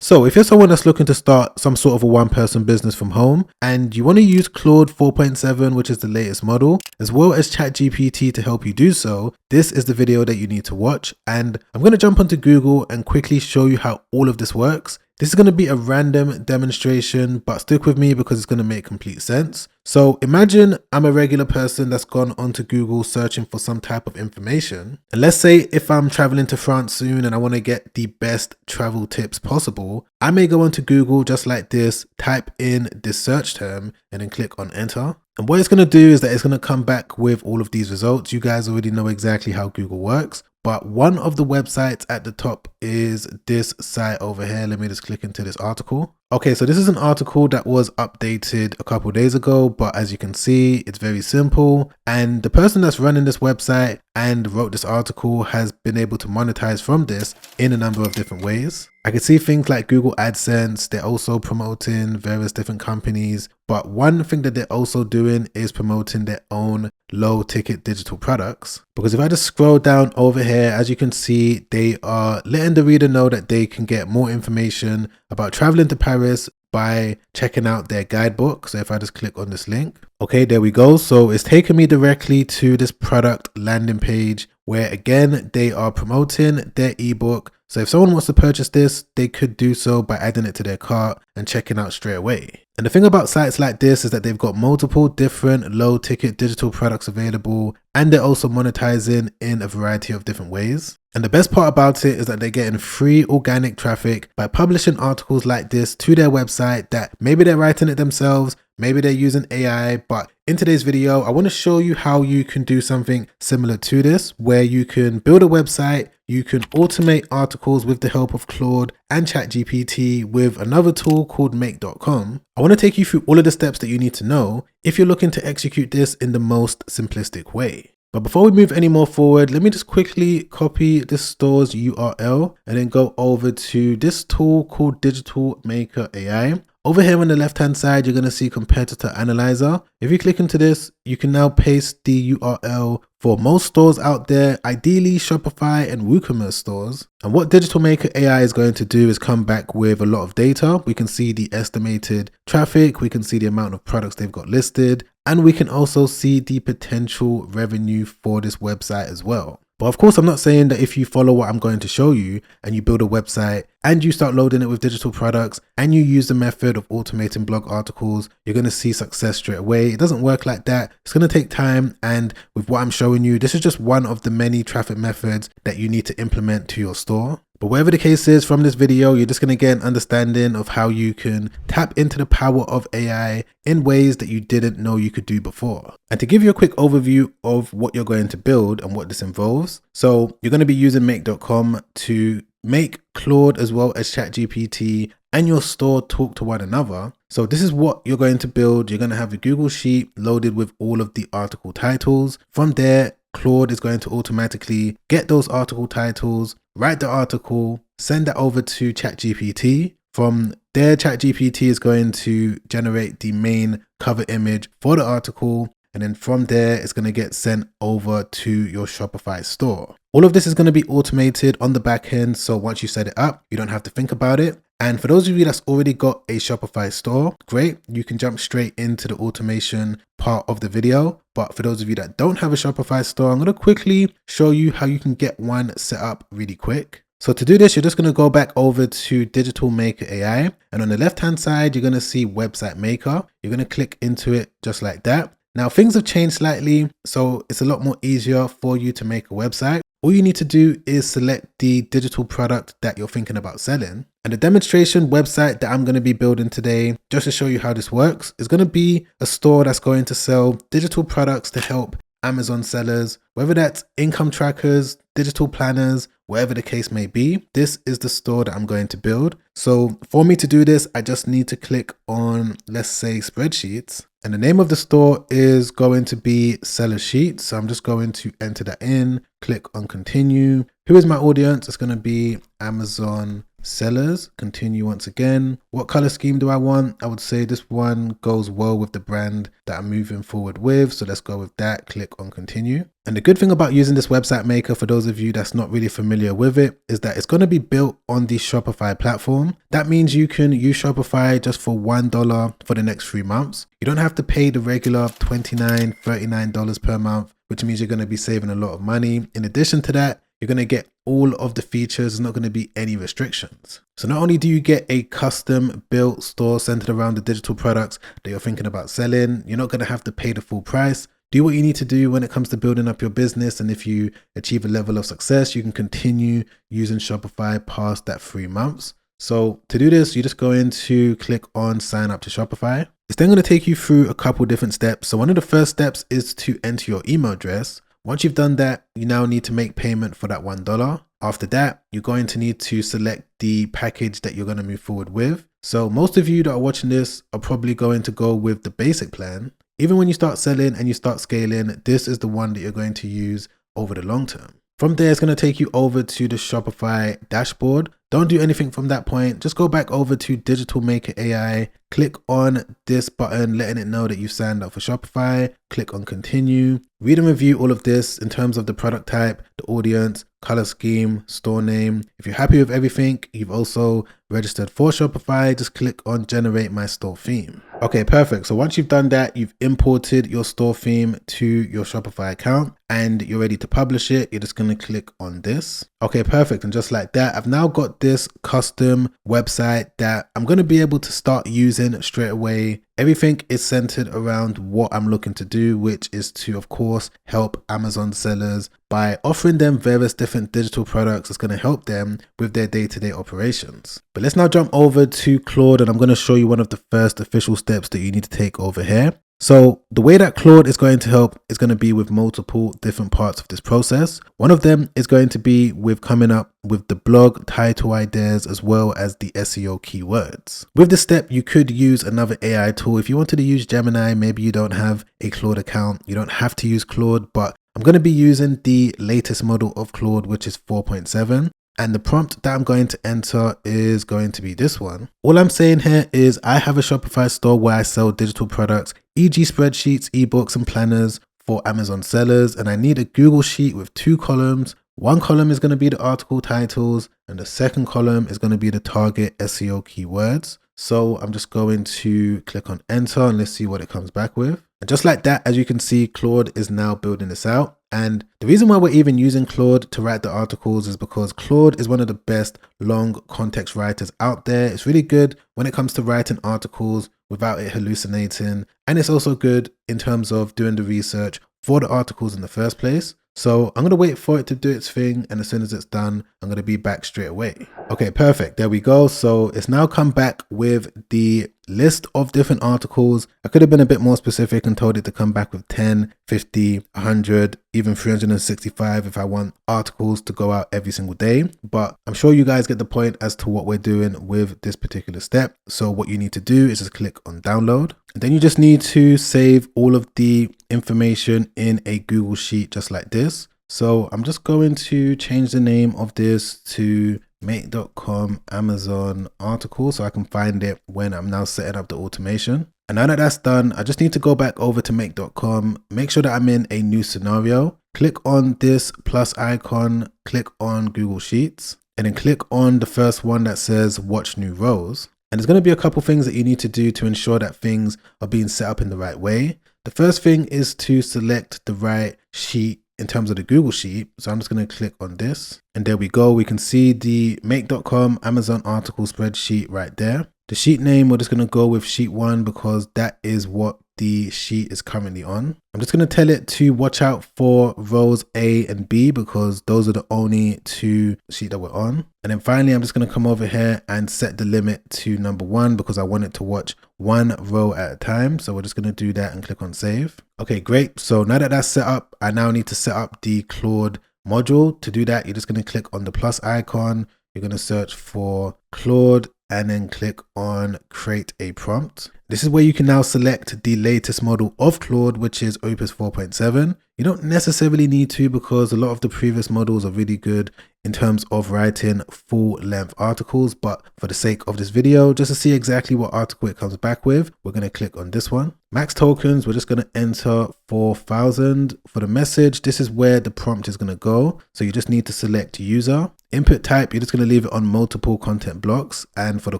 So if you're someone that's looking to start some sort of a one-person business from home and you want to use Claude 4.7, which is the latest model, as well as ChatGPT to help you do so, this is the video that you need to watch. And I'm going to jump onto Google and quickly show you how all of this works. This is going to be a random demonstration, but stick with me because it's going to make complete sense. So imagine I'm a regular person that's gone onto Google searching for some type of information. And let's say if I'm traveling to France soon and I want to get the best travel tips possible, I may go onto Google just like this, type in this search term and then click on enter. And what it's going to do is that it's going to come back with all of these results. You guys already know exactly how Google works. But one of the websites at the top is this site over here. Let me just click into this article. Okay, so this is an article that was updated a couple of days ago, but as you can see, it's very simple. And the person that's running this website and wrote this article has been able to monetize from this in a number of different ways. I can see things like Google AdSense. They're also promoting various different companies. But one thing that they're also doing is promoting their own low ticket digital products. Because if I just scroll down over here, as you can see, they are letting the reader know that they can get more information about traveling to Paris by checking out their guidebook. So if I just click on this link, okay, there we go. So it's taken me directly to this product landing page where again, they are promoting their ebook. So if someone wants to purchase this, they could do so by adding it to their cart and checking out straight away. And the thing about sites like this is that they've got multiple different low ticket digital products available, and they're also monetizing in a variety of different ways. And the best part about it is that they're getting free organic traffic by publishing articles like this to their website that maybe they're writing it themselves, maybe they're using AI, but in today's video, I want to show you how you can do something similar to this, where you can build a website, you can automate articles with the help of Claude and ChatGPT with another tool called make.com. I want to take you through all of the steps that you need to know if you're looking to execute this in the most simplistic way. But before we move any more forward, let me just quickly copy this store's URL and then go over to this tool called Digital Maker AI. Over here on the left hand side, you're going to see Competitor Analyzer. If you click into this, you can now paste the URL for most stores out there, ideally Shopify and WooCommerce stores. And what Digital Maker AI is going to do is come back with a lot of data. We can see the estimated traffic, we can see the amount of products they've got listed, and we can also see the potential revenue for this website as well. But of course, I'm not saying that if you follow what I'm going to show you and you build a website and you start loading it with digital products and you use the method of automating blog articles, you're going to see success straight away. It doesn't work like that. It's going to take time. And with what I'm showing you, this is just one of the many traffic methods that you need to implement to your store. But whatever the case is, from this video, you're just going to get an understanding of how you can tap into the power of AI in ways that you didn't know you could do before. And to give you a quick overview of what you're going to build and what this involves. So you're going to be using make.com to make Claude as well as ChatGPT and your store talk to one another. So this is what you're going to build. You're going to have a Google Sheet loaded with all of the article titles. From there, Claude is going to automatically get those article titles, write the article, send that over to ChatGPT. From there, ChatGPT is going to generate the main cover image for the article. And then from there, it's going to get sent over to your Shopify store. All of this is going to be automated on the back end. So once you set it up, you don't have to think about it. And for those of you that's already got a Shopify store, great. You can jump straight into the automation part of the video. But for those of you that don't have a Shopify store, I'm going to quickly show you how you can get one set up really quick. So to do this, you're just going to go back over to Digital Maker AI. And on the left-hand side, you're going to see Website Maker. You're going to click into it just like that. Now things have changed slightly, so it's a lot more easier for you to make a website. All you need to do is select the digital product that you're thinking about selling. And the demonstration website that I'm going to be building today, just to show you how this works, is going to be a store that's going to sell digital products to help Amazon sellers, whether that's income trackers, digital planners, whatever the case may be. This is the store that I'm going to build. So for me to do this, I just need to click on, let's say, spreadsheets. And the name of the store is going to be Seller Sheets. So I'm just going to enter that in, click on continue. Who is my audience? It's going to be Amazon sellers, continue once again. What color scheme do I want? I would say this one goes well with the brand that I'm moving forward with. So let's go with that. Click on continue. And the good thing about using this website maker, for those of you that's not really familiar with it, is that it's going to be built on the Shopify platform. That means you can use Shopify just for $1 for the next 3 months. You don't have to pay the regular $29, $39 per month, which means you're going to be saving a lot of money. In addition to that, you're going to get all of the features. There's not going to be any restrictions. So not only do you get a custom built store centered around the digital products that you're thinking about selling, you're not going to have to pay the full price. Do what you need to do when it comes to building up your business. And if you achieve a level of success, you can continue using Shopify past that 3 months. So to do this, you just go into click on sign up to Shopify. It's then going to take you through a couple different steps. So one of the first steps is to enter your email address. Once you've done that, you now need to make payment for that $1. After that, you're going to need to select the package that you're going to move forward with. So most of you that are watching this are probably going to go with the basic plan. Even when you start selling and you start scaling, this is the one that you're going to use over the long term. From there, it's going to take you over to the Shopify dashboard. Don't do anything from that point. Just go back over to Digital Maker AI. Click on this button, letting it know that you signed up for Shopify. Click on continue. Read and review all of this in terms of the product type, the audience, color scheme, store name. If you're happy with everything, you've also registered for Shopify, just click on generate my store theme. Okay, perfect. So once you've done that, you've imported your store theme to your Shopify account and you're ready to publish it. You're just going to click on this. Okay, perfect. And just like that, I've now got this custom website that I'm going to be able to start using straight away. Everything is centered around what I'm looking to do, which is to, of course, help Amazon sellers by offering them various different digital products that's going to help them with their day-to-day operations. But let's now jump over to Claude and I'm going to show you one of the first official steps that you need to take over here. So the way that Claude is going to help is going to be with multiple different parts of this process. One of them is going to be with coming up with the blog title ideas as well as the SEO keywords. With this step, you could use another AI tool. If you wanted to use Gemini, maybe you don't have a Claude account. You don't have to use Claude, but I'm going to be using the latest model of Claude, which is 4.7. And the prompt that I'm going to enter is going to be this one. All I'm saying here is I have a Shopify store where I sell digital products, e.g. spreadsheets, ebooks, and planners for Amazon sellers. And I need a Google Sheet with 2 columns. One column is going to be the article titles and the second column is going to be the target SEO keywords. So I'm just going to click on enter and let's see what it comes back with. And just like that, as you can see, Claude is now building this out. And the reason why we're even using Claude to write the articles is because Claude is one of the best long context writers out there. It's really good when it comes to writing articles without it hallucinating. And it's also good in terms of doing the research for the articles in the first place. So I'm going to wait for it to do its thing. And as soon as it's done, I'm going to be back straight away. Okay, perfect. There we go. So it's now come back with the list of different articles. I could have been a bit more specific and told it to come back with 10, 50, 100, even 365 if I want articles to go out every single day. But I'm sure you guys get the point as to what we're doing with this particular step. So what you need to do is just click on download. And then you just need to save all of the information in a Google Sheet just like this. So I'm just going to change the name of this to make.com Amazon article so I can find it when I'm now setting up the automation. And now that that's done, I just need to go back over to make.com, make sure that I'm in a new scenario, click on this plus icon, click on Google Sheets, and then click on the first one that says watch new rows. And there's going to be a couple things that you need to do to ensure that things are being set up in the right way. The first thing is to select the right sheet in terms of the Google Sheet. So I'm just going to click on this and there we go. We can see the make.com Amazon article spreadsheet right there. The sheet name, we're just going to go with sheet 1 because that is what the sheet is currently on. I'm just going to tell it to watch out for rows A and B because those are the only 2 sheets that we're on. And then finally, I'm just going to come over here and set the limit to number 1 because I want it to watch 1 row at a time. So we're just going to do that and click on save. Okay, great. So now that that's set up, I now need to set up the Claude module. To do that, you're just going to click on the plus icon. You're going to search for Claude and then click on create a prompt. This is where you can now select the latest model of Claude, which is Opus 4.7. You don't necessarily need to, because a lot of the previous models are really good in terms of writing full-length articles, but for the sake of this video, just to see exactly what article it comes back with, we're going to click on this one. Max tokens, we're just going to enter 4,000. For the message, this is where the prompt is going to go. So you just need to select user. Input type, you're just going to leave it on multiple content blocks. And for the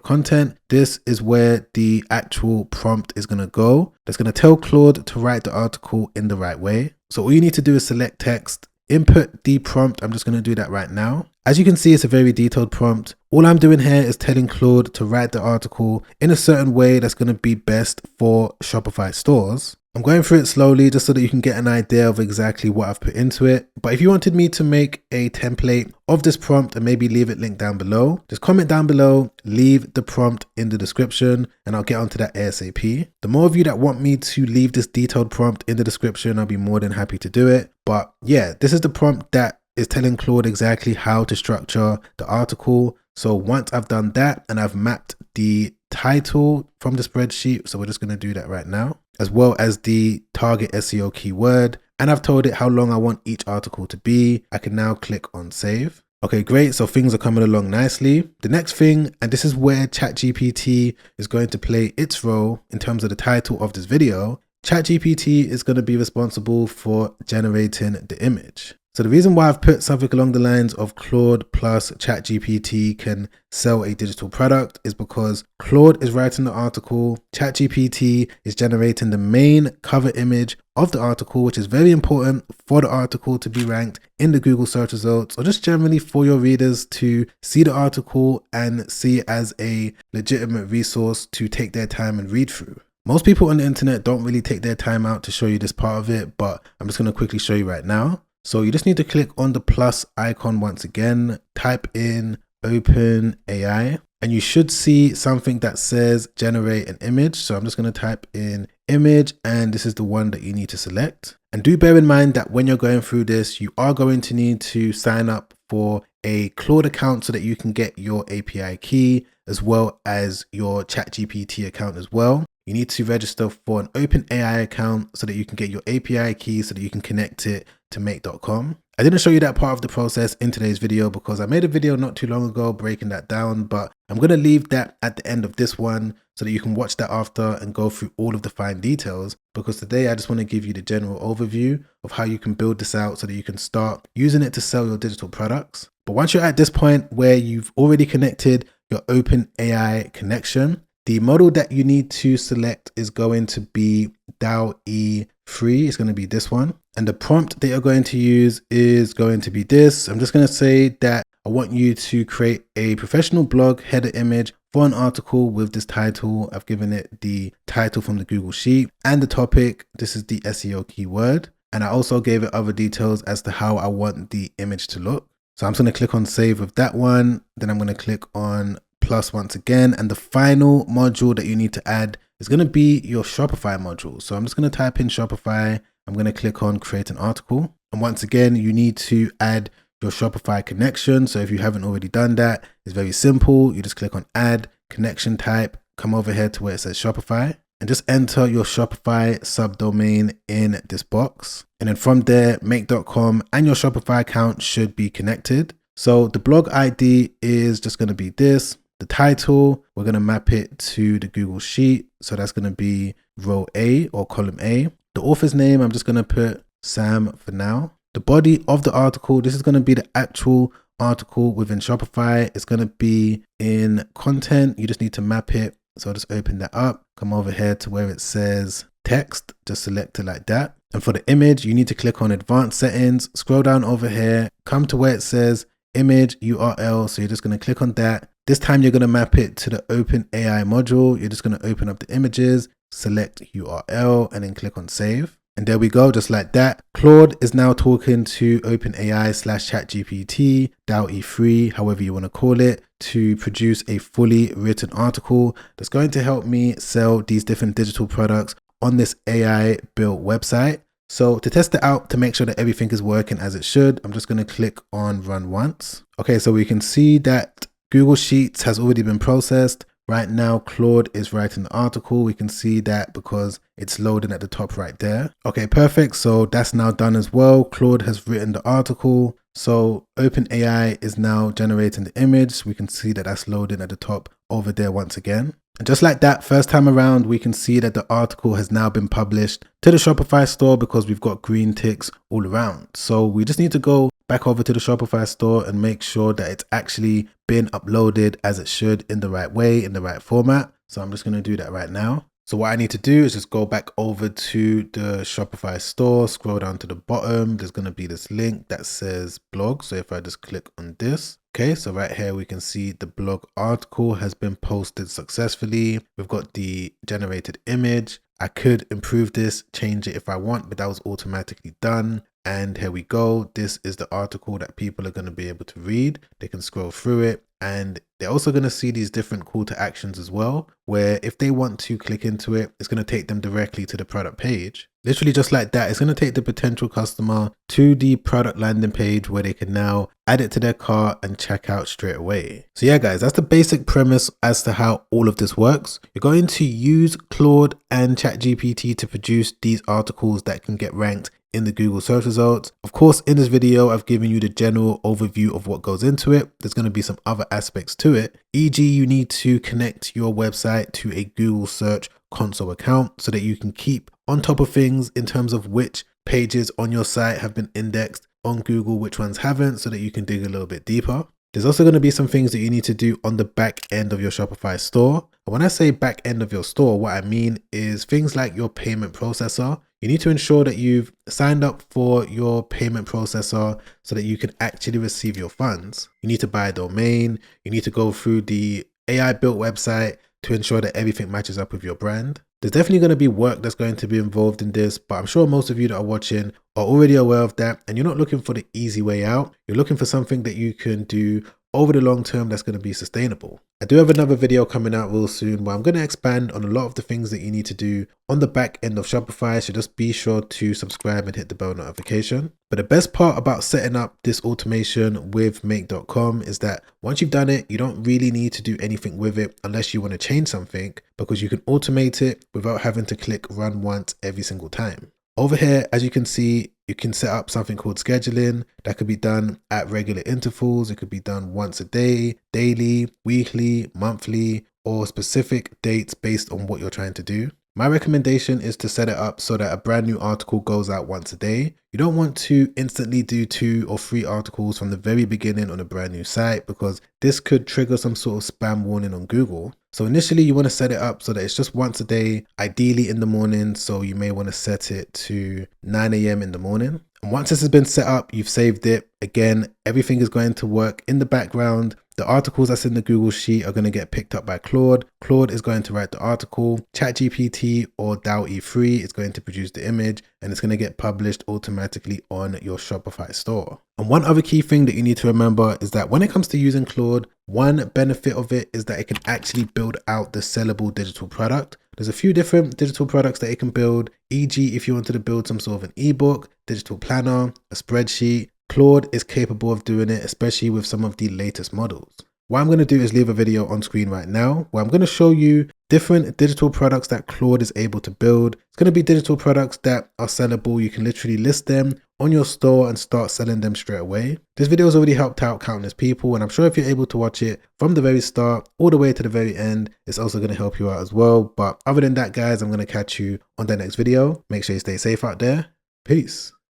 content, this is where the actual prompt is going to go. That's going to tell Claude to write the article in the right way. So all you need to do is select text, input the prompt. I'm just going to do that right now. As you can see, it's a very detailed prompt. All I'm doing here is telling Claude to write the article in a certain way that's going to be best for Shopify stores. I'm going through it slowly just so that you can get an idea of exactly what I've put into it. But if you wanted me to make a template of this prompt and maybe leave it linked down below, just comment down below, leave the prompt in the description, and I'll get onto that ASAP. The more of you that want me to leave this detailed prompt in the description, I'll be more than happy to do it. But yeah, this is the prompt that is telling Claude exactly how to structure the article. So once I've done that and I've mapped the title from the spreadsheet, so we're just going to do that right now, as well as the target SEO keyword, and I've told it how long I want each article to be, I can now click on save. Okay, great. So things are coming along nicely. The next thing, and this is where ChatGPT is going to play its role in terms of the title of this video, ChatGPT is going to be responsible for generating the image. So the reason why I've put something along the lines of Claude plus ChatGPT can sell a digital product is because Claude is writing the article, ChatGPT is generating the main cover image of the article, which is very important for the article to be ranked in the Google search results, or just generally for your readers to see the article and see it as a legitimate resource to take their time and read through. Most people on the internet don't really take their time out to show you this part of it, but I'm just going to quickly show you right now. So you just need to click on the plus icon once again, type in OpenAI, and you should see something that says generate an image. So I'm just going to type in image, and this is the one that you need to select. And do bear in mind that when you're going through this, you are going to need to sign up for a Claude account so that you can get your API key as well as your ChatGPT account as well. You need to register for an OpenAI account so that you can get your API key so that you can connect it to make.com. I didn't show you that part of the process in today's video because I made a video not too long ago breaking that down, but I'm going to leave that at the end of this one so that you can watch that after and go through all of the fine details, because today I just want to give you the general overview of how you can build this out so that you can start using it to sell your digital products. But once you're at this point where you've already connected your OpenAI connection, the model that you need to select is going to be DALL-E 3. It's going to be this one. And the prompt that you're going to use is going to be this. I'm just going to say that I want you to create a professional blog header image for an article with this title. I've given it the title from the Google Sheet and the topic. This is the SEO keyword. And I also gave it other details as to how I want the image to look. So I'm just going to click on save with that one. Then I'm going to click on plus once again, and the final module that you need to add is going to be your Shopify module. So I'm just going to type in Shopify. I'm going to click on create an article, and once again you need to add your Shopify connection. So if you haven't already done that, it's very simple. You just click on add connection type, come over here to where it says Shopify, and just enter your Shopify subdomain in this box, and then from there make.com and your Shopify account should be connected. So the blog ID is just going to be this. The title, we're going to map it to the Google Sheet. So that's going to be row A or column A. The author's name, I'm just going to put Sam for now. The body of the article, this is going to be the actual article within Shopify. It's going to be in content. You just need to map it. So I'll just open that up, come over here to where it says text, just select it like that. And for the image, you need to click on advanced settings, scroll down over here, come to where it says image URL. So you're just going to click on that. This time you're going to map it to the OpenAI module. You're just going to open up the images, select URL, and then click on save. And there we go, just like that. Claude is now talking to OpenAI / ChatGPT, DALL-E 3, however you want to call it, to produce a fully written article that's going to help me sell these different digital products on this AI built website. So to test it out, to make sure that everything is working as it should, I'm just going to click on run once. Okay, so we can see that Google Sheets has already been processed. Right now, Claude is writing the article. We can see that because it's loading at the top right there. Okay, perfect. So that's now done as well. Claude has written the article. So OpenAI is now generating the image. We can see that that's loading at the top over there once again. And just like that, first time around, we can see that the article has now been published to the Shopify store because we've got green ticks all around. So we just need to go back over to the Shopify store and make sure that it's actually been uploaded as it should in the right way, in the right format. So I'm just going to do that right now. So what I need to do is just go back over to the Shopify store, scroll down to the bottom. There's going to be this link that says blog. So if I just click on this, okay, so right here we can see the blog article has been posted successfully. We've got the generated image. I could improve this, change it if I want, but that was automatically done. And here we go. This is the article that people are going to be able to read. They can scroll through it, and they're also going to see these different call to actions as well, where if they want to click into it, it's going to take them directly to the product page. Literally just like that, it's going to take the potential customer to the product landing page where they can now add it to their cart and check out straight away. So yeah, guys, that's the basic premise as to how all of this works. You're going to use Claude and ChatGPT to produce these articles that can get ranked in the Google search results. Of course, in this video, I've given you the general overview of what goes into it. There's going to be some other aspects to it. E.g., you need to connect your website to a Google Search Console account so that you can keep on top of things in terms of which pages on your site have been indexed on Google, which ones haven't, so that you can dig a little bit deeper. There's also going to be some things that you need to do on the back end of your Shopify store. And when I say back end of your store, what I mean is things like your payment processor. You need to ensure that you've signed up for your payment processor so that you can actually receive your funds. You need to buy a domain. You need to go through the AI built website to ensure that everything matches up with your brand. There's definitely going to be work that's going to be involved in this, but I'm sure most of you that are watching are already aware of that, and you're not looking for the easy way out. You're looking for something that you can do over the long term that's going to be sustainable. I do have another video coming out real soon where I'm going to expand on a lot of the things that you need to do on the back end of Shopify, so just be sure to subscribe and hit the bell notification. But the best part about setting up this automation with make.com is that once you've done it, you don't really need to do anything with it unless you want to change something, because you can automate it without having to click run once every single time. Over here, as you can see, you can set up something called scheduling that could be done at regular intervals. It could be done once a day, daily, weekly, monthly, or specific dates based on what you're trying to do. My recommendation is to set it up so that a brand new article goes out once a day. You don't want to instantly do 2 or 3 articles from the very beginning on a brand new site, because this could trigger some sort of spam warning on Google. So initially you want to set it up so that it's just once a day, ideally in the morning. So you may want to set it to 9 a.m. in the morning. And once this has been set up, you've saved it. Again, everything is going to work in the background. The articles that's in the Google Sheet are going to get picked up by Claude. Claude is going to write the article. ChatGPT or DAO E3 is going to produce the image, and it's going to get published automatically on your Shopify store. And one other key thing that you need to remember is that when it comes to using Claude, one benefit of it is that it can actually build out the sellable digital product. There's a few different digital products that it can build, e.g. if you wanted to build some sort of an ebook, digital planner, a spreadsheet. Claude is capable of doing it, especially with some of the latest models. What I'm going to do is leave a video on screen right now where I'm going to show you different digital products that Claude is able to build. It's going to be digital products that are sellable. You can literally list them on your store and start selling them straight away. This video has already helped out countless people, and I'm sure if you're able to watch it from the very start all the way to the very end, it's also going to help you out as well. But other than that, guys, I'm going to catch you on the next video. Make sure you stay safe out there. Peace.